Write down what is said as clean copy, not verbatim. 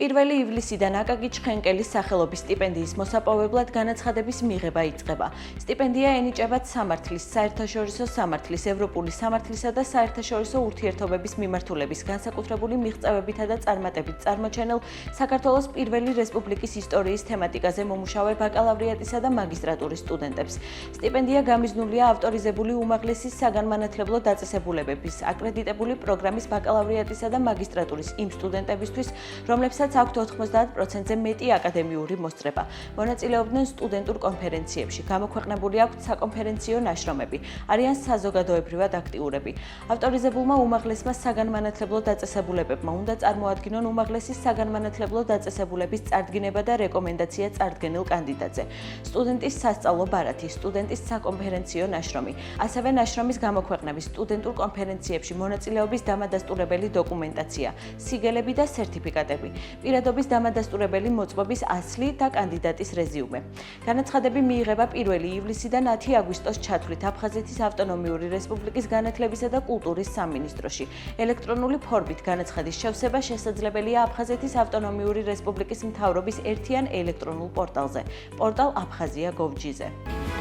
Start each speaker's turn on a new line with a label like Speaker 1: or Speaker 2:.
Speaker 1: 1 ივლისიდან აკაკი ჩხენკელის სახელობის სტიპენდიის მოსაპოვებლად განაცხადების მიღება იწყება. სტიპენდია ენიჭებათ სამართლის, საერთაშორისო სამართლის, ევროპული სამართლისა და საერთაშორისო ურთიერთობების მიმართულების განსაკუთრებული მიღწევებითა და წარმატებით წარმოჩენილ საქართველოს პირველი რესპუბლიკის ისტორიის თემატიკაზე მომუშავე ბაკალავრიატისა და მაგისტრატურის სტუდენტებს. სტიპენდია გამიზნულია ავტორიზებული უმაღლესი საგანმანათლებლო დაწესებულებების, აკრედიტებული პროგრამის ბაკალავრიატისა და მაგისტრატურის იმ სტუდენტებისთვის, რომლებსაც აქვთ 90%-ზე მეტი აკადემიური მოსწრება. მონაწილეობდნენ სტუდენტურ კონფერენციებში, გამოქვეყნებული აქვთ საკონფერენციო ნაშრომები, არიან საზოგადოებრივად აქტიურები. ავტორიზებულმა უმაღლესმა საგანმანათლებლო დაწესებულებებმა უნდა წარმოადგინონ უმაღლესი საგანმანათლებლო დაწესებულების წარდგინება და რეკომენდაცია წარდგენილ კანდიდატზე. სტუდენტის სასწავლო ბარათი, სტუდენტის საკონფერენციო ნაშრომი, ასევე ნაშრომის გამოქვეყნების, სტუდენტურ კონფერენციებში მონაწილეობის დამადასტურებელი დოკუმენტაცია, სიგელები და სერტიფიკატები. პირადობის დამადასტურებელი მოწმობის ასლი და კანდიდატის რეზიუმე. განაცხადები მიიღება 1 ივლისიდან 10 აგვისტოს ჩათვლით აფხაზეთის ავტონომიური რესპუბლიკის განათლებისა და კულტურის სამინისტროში. ელექტრონული ფორმით განაცხადის შევსება შესაძლებელია აფხაზეთის ავტონომიური რესპუბლიკის მთავრობის ერთიან ელექტრონულ პორტალზე, პორტალ აფხაზია.gov.gz-ზე.